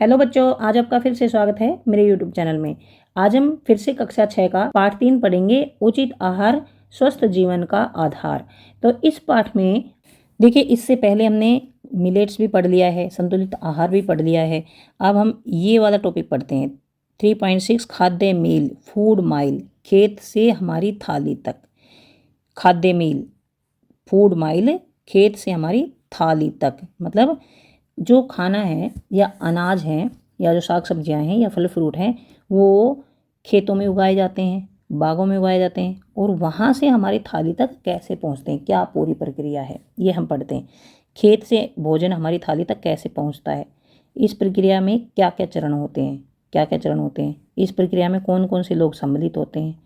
Hello बच्चों, आज आपका फिर से स्वागत है मेरे यूट्यूब चैनल में। आज हम फिर से कक्षा 6 का पाठ 3 पढ़ेंगे, उचित आहार स्वस्थ जीवन का आधार। तो इस पाठ में देखिए, इससे पहले हमने मिलेट्स भी पढ़ लिया है, संतुलित आहार भी पढ़ लिया है। अब हम ये वाला टॉपिक पढ़ते हैं 3.6 खाद्य मील फूड माइल, खेत से हमारी थाली तक। खाद्य मील फूड माइल, खेत से हमारी थाली तक मतलब जो खाना है या अनाज है या जो साग सब्जियां हैं या फल फ्रूट हैं वो खेतों में उगाए जाते हैं, बागों में उगाए जाते हैं, और वहाँ से हमारी थाली तक कैसे पहुँचते हैं, क्या पूरी प्रक्रिया है, ये हम पढ़ते हैं। खेत से भोजन हमारी थाली तक कैसे पहुँचता है, इस प्रक्रिया में क्या क्या चरण होते हैं, क्या क्या चरण होते हैं, इस प्रक्रिया में कौन कौन से लोग सम्मिलित होते हैं।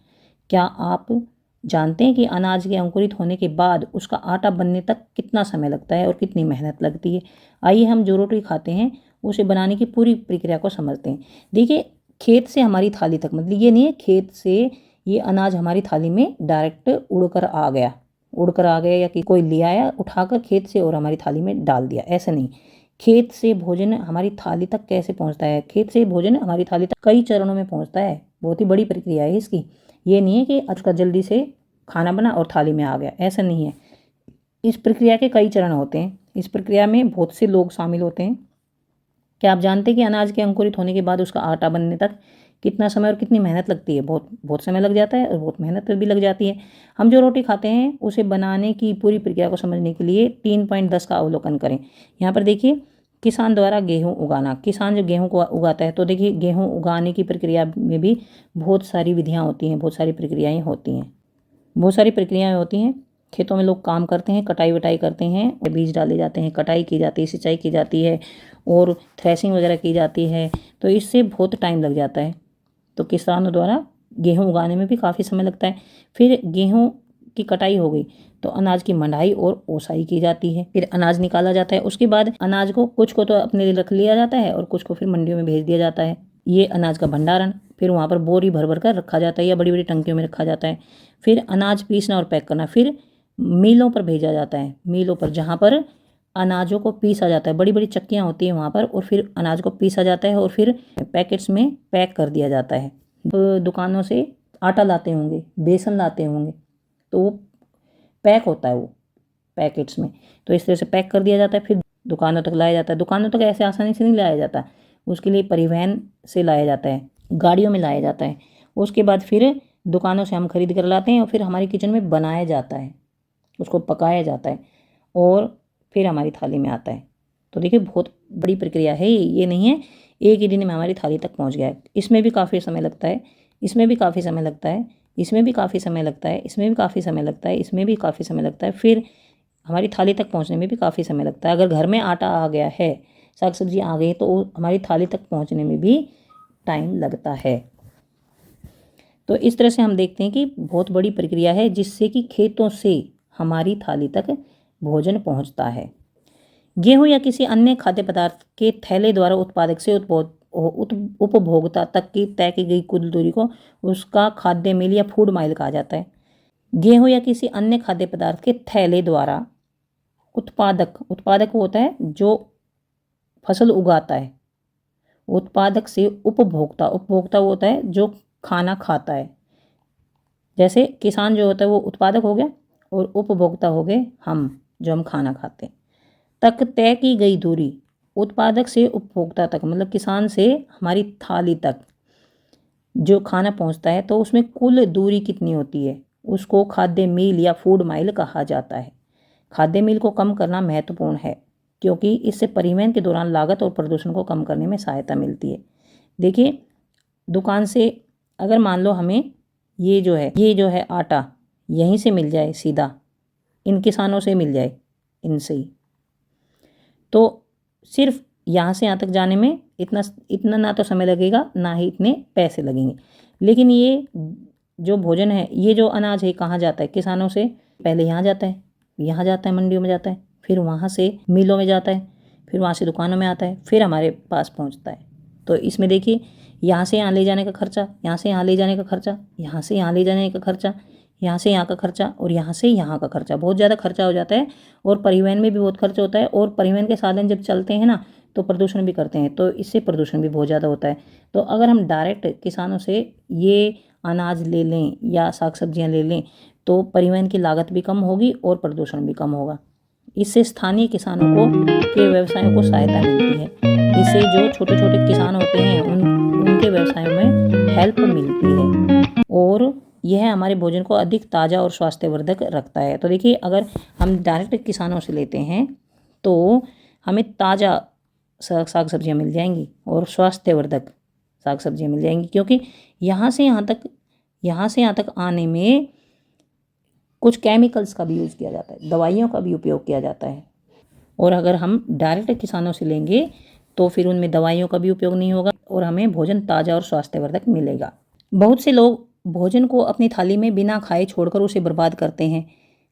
क्या आप जानते हैं कि अनाज के अंकुरित होने के बाद उसका आटा बनने तक कितना समय लगता है और कितनी मेहनत लगती है। आइए हम जो रोटी खाते हैं उसे बनाने की पूरी प्रक्रिया को समझते हैं। देखिए, खेत से हमारी थाली तक मतलब ये नहीं है खेत से ये अनाज हमारी थाली में डायरेक्ट उड़कर आ गया या कि कोई ले आया उठाकर खेत से और हमारी थाली में डाल दिया, ऐसा नहीं। खेत से भोजन हमारी थाली तक कैसे पहुंचता है, खेत से भोजन हमारी थाली तक कई चरणों में पहुंचता है, बहुत ही बड़ी प्रक्रिया है इसकी। ये नहीं है कि अचका जल्दी से खाना बना और थाली में आ गया, ऐसा नहीं है। इस प्रक्रिया के कई चरण होते हैं, इस प्रक्रिया में बहुत से लोग शामिल होते हैं। क्या आप जानते हैं कि अनाज के अंकुरित होने के बाद उसका आटा बनने तक कितना समय और कितनी मेहनत लगती है? बहुत बहुत समय लग जाता है और बहुत मेहनत भी लग जाती है। हम जो रोटी खाते हैं उसे बनाने की पूरी प्रक्रिया को समझने के लिए 3.10 का अवलोकन करें। यहाँ पर देखिए, किसान द्वारा गेहूँ उगाना। किसान जब गेहूँ को उगाता है तो देखिए, गेहूँ उगाने की प्रक्रिया में भी बहुत सारी विधियाँ होती हैं, बहुत सारी प्रक्रियाएँ होती हैं, बहुत सारी प्रक्रियाएँ होती हैं। खेतों में लोग काम करते हैं, कटाई वटाई करते हैं, बीज डाले जाते हैं, कटाई की जाती है, सिंचाई की जाती है और थ्रेसिंग वगैरह की जाती है, तो इससे बहुत टाइम लग जाता है। तो किसानों द्वारा गेहूँ उगाने में भी काफ़ी समय लगता है। फिर गेहूँ की कटाई हो गई तो अनाज की मंडाई और ओसाई की जाती है, फिर अनाज निकाला जाता है। उसके बाद अनाज को कुछ को तो अपने लिए रख लिया जाता है और कुछ को फिर मंडियों में भेज दिया जाता है। ये अनाज का भंडारण, फिर वहाँ पर बोरी भर भर कर रखा जाता है या बड़ी बड़ी टंकियों में रखा जाता है। फिर अनाज पीसना और पैक करना, फिर मिलों पर भेजा जाता है, मिलों पर जहाँ पर अनाजों को पीसा जाता है, बड़ी बड़ी चक्कियाँ होती हैं वहाँ पर, और फिर अनाज को पीसा जाता है और फिर पैकेट्स में पैक कर दिया जाता है। दुकानों से आटा लाते होंगे, बेसन लाते होंगे, तो वो पैक होता है वो पैकेट्स में, तो इस तरह से पैक कर दिया जाता है, फिर दुकानों तक लाया जाता है। दुकानों तक ऐसे आसानी से नहीं लाया जाता, उसके लिए परिवहन से लाया जाता है, गाड़ियों में लाया जाता है। उसके बाद फिर दुकानों से हम खरीद कर लाते हैं और फिर हमारी किचन में बनाया जाता है, उसको पकाया जाता है और फिर हमारी थाली में आता है। तो देखिए, बहुत बड़ी प्रक्रिया है ये नहीं है एक ही दिन में हमारी थाली तक पहुंच गया है। इसमें भी काफ़ी समय लगता है, इसमें भी काफ़ी समय लगता है, इसमें भी काफ़ी समय लगता है, इसमें भी काफ़ी समय लगता है, इसमें भी काफ़ी समय लगता है, फिर हमारी थाली तक पहुंचने में भी काफ़ी समय लगता है। अगर घर में आटा आ गया है, साग सब्जी आ गई, तो हमारी थाली तक पहुंचने में भी टाइम लगता है। तो इस तरह से हम देखते हैं कि बहुत बड़ी प्रक्रिया है जिससे कि खेतों से हमारी थाली तक भोजन पहुंचता है। गेहूं या किसी अन्य खाद्य पदार्थ के थैले द्वारा उत्पादक से उपभोक्ता तक की तय की गई कुल दूरी को उसका खाद्य मील या फूड माइल कहा जाता है। गेहूं या किसी अन्य खाद्य पदार्थ के थैले द्वारा उत्पादक होता है जो फसल उगाता है, उत्पादक से उपभोक्ता वो होता है जो खाना खाता है। जैसे किसान जो होता है वो उत्पादक हो गया और उपभोक्ता हो गए हम, जो हम खाना खाते हैं। तक तय की गई दूरी, उत्पादक से उपभोक्ता तक मतलब किसान से हमारी थाली तक जो खाना पहुंचता है, तो उसमें कुल दूरी कितनी होती है, उसको खाद्य मील या फूड माइल कहा जाता है। खाद्य मील को कम करना महत्वपूर्ण है क्योंकि इससे परिवहन के दौरान लागत और प्रदूषण को कम करने में सहायता मिलती है। देखिए, दुकान से अगर मान लो हमें ये जो है आटा यहीं से मिल जाए, सीधा इन किसानों से मिल जाए, इनसे ही, तो सिर्फ यहाँ से यहाँ तक जाने में इतना ना तो समय लगेगा ना ही इतने पैसे लगेंगे। लेकिन ये जो भोजन है, ये जो अनाज है, कहाँ जाता है? किसानों से पहले यहाँ जाता है, मंडियों में जाता है, फिर वहाँ से मिलों में जाता है, फिर वहाँ से दुकानों में आता है, फिर हमारे पास पहुँचता है। तो इसमें देखिए, यहाँ से यहाँ ले जाने का खर्चा, यहाँ से यहाँ ले जाने का खर्चा, यहाँ से यहाँ ले जाने का खर्चा, यहाँ से यहाँ का खर्चा और यहाँ से यहाँ का खर्चा, बहुत ज़्यादा खर्चा हो जाता है। और परिवहन में भी बहुत खर्च होता है। और परिवहन के साधन जब चलते हैं ना, तो प्रदूषण भी करते हैं, तो इससे प्रदूषण भी बहुत ज़्यादा होता है। तो अगर हम डायरेक्ट किसानों से ये अनाज ले लें या साग सब्जियां ले लें तो परिवहन की लागत भी कम होगी और प्रदूषण भी कम होगा। इससे स्थानीय किसानों को के व्यवसायों को सहायता मिलती है। इससे जो छोटे छोटे किसान होते हैं उनके व्यवसायों में हेल्प मिलती है और यह हमारे भोजन को अधिक ताज़ा और स्वास्थ्यवर्धक रखता है। तो देखिए, अगर हम डायरेक्ट किसानों से लेते हैं तो हमें ताज़ा साग सब्जियाँ मिल जाएंगी और स्वास्थ्यवर्धक साग सब्जियाँ मिल जाएंगी, क्योंकि यहाँ से यहाँ तक आने में कुछ केमिकल्स का भी यूज़ किया जाता है, दवाइयों का भी उपयोग किया जाता है। और अगर हम डायरेक्ट किसानों से लेंगे तो फिर उनमें दवाइयों का भी उपयोग नहीं होगा और हमें भोजन ताज़ा और स्वास्थ्यवर्धक मिलेगा। बहुत से लोग भोजन को अपनी थाली में बिना खाए छोड़कर उसे बर्बाद करते हैं।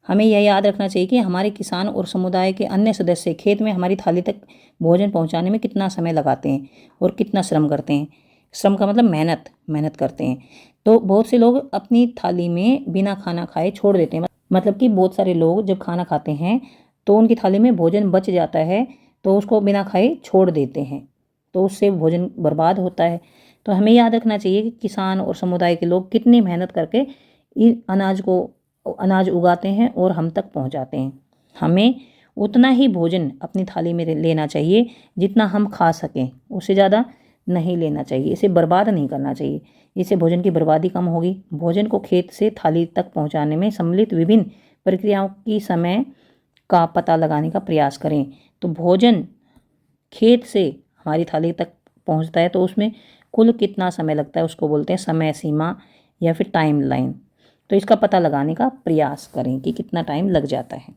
हमें यह याद रखना चाहिए कि हमारे किसान और समुदाय के अन्य सदस्य खेत में हमारी थाली तक भोजन पहुंचाने में कितना समय लगाते हैं और कितना श्रम करते हैं। श्रम का मतलब मेहनत करते हैं। तो बहुत से लोग अपनी थाली में बिना खाना खाए छोड़ देते हैं। मतलब कि बहुत सारे लोग जब खाना खाते हैं तो उनकी थाली में भोजन बच जाता है तो उसको बिना खाए छोड़ देते हैं, तो उससे भोजन बर्बाद होता है। तो हमें याद रखना चाहिए कि किसान और समुदाय के लोग कितनी मेहनत करके इन अनाज उगाते हैं और हम तक पहुंचाते हैं। हमें उतना ही भोजन अपनी थाली में लेना चाहिए जितना हम खा सकें, उससे ज़्यादा नहीं लेना चाहिए। इसे बर्बाद नहीं करना चाहिए, इससे भोजन की बर्बादी कम होगी। भोजन को खेत से थाली तक पहुंचाने में सम्मिलित विभिन्न प्रक्रियाओं की समय का पता लगाने का प्रयास करें। तो भोजन खेत से हमारी थाली तक पहुंचता है तो उसमें कुल कितना समय लगता है उसको बोलते हैं समय सीमा या फिर टाइम लाइन। तो इसका पता लगाने का प्रयास करें कि कितना टाइम लग जाता है।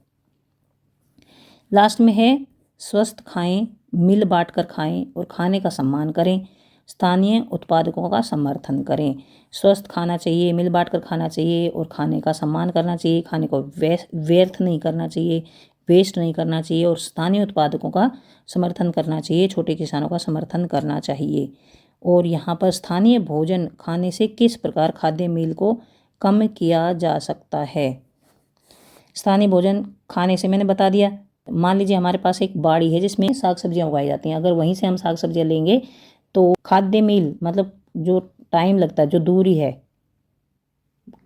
लास्ट में है स्वस्थ खाएं, मिल बांट कर खाएं और खाने का सम्मान करें। स्थानीय उत्पादकों का समर्थन करें। स्वस्थ खाना चाहिए, मिल बांट कर खाना चाहिए और खाने का सम्मान करना चाहिए। खाने को व्यर्थ नहीं करना चाहिए, वेस्ट नहीं करना चाहिए और स्थानीय उत्पादकों का समर्थन करना चाहिए, छोटे किसानों का समर्थन करना चाहिए। और यहाँ पर स्थानीय भोजन खाने से किस प्रकार खाद्य मील को कम किया जा सकता है। स्थानीय भोजन खाने से मैंने बता दिया। मान लीजिए हमारे पास एक बाड़ी है जिसमें साग सब्जियां उगाई जाती हैं, अगर वहीं से हम साग सब्जियां लेंगे तो खाद्य मील मतलब जो टाइम लगता है, जो दूरी है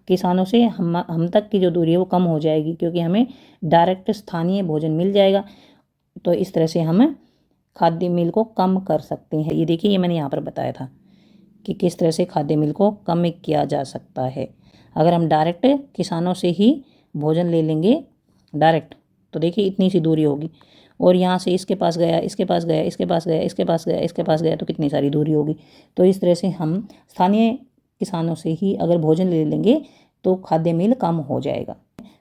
किसानों से हम तक की जो दूरी है वो कम हो जाएगी, क्योंकि हमें डायरेक्ट स्थानीय भोजन मिल जाएगा। तो इस तरह से हम खाद्य मील को कम कर सकते हैं। ये देखिए, ये मैंने यहाँ पर बताया था कि किस तरह से खाद्य मील को कम किया जा सकता है। अगर हम डायरेक्ट किसानों से ही भोजन ले लेंगे डायरेक्ट, तो देखिए इतनी सी दूरी होगी और यहाँ से इसके पास गया, इसके पास गया, इसके पास गया, इसके पास गया, इसके पास गया, तो कितनी सारी दूरी होगी। तो इस तरह से हम स्थानीय किसानों से ही अगर भोजन ले लेंगे तो खाद्य मील कम हो जाएगा।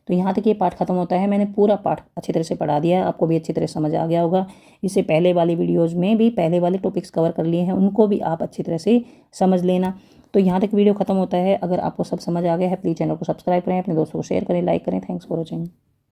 तो यहाँ तक ये पाठ खत्म होता है। मैंने पूरा पाठ अच्छी तरह से पढ़ा दिया है, आपको भी अच्छी तरह समझ आ गया होगा। इससे पहले वाली वीडियोज़ में भी पहले वाले टॉपिक्स कवर कर लिए हैं, उनको भी आप अच्छी तरह से समझ लेना। तो यहाँ तक वीडियो खत्म होता है। अगर आपको सब समझ आ गया है प्लीज़ चैनल को सब्सक्राइब करें, अपने दोस्तों को शेयर करें, लाइक करें। Thanks for watching.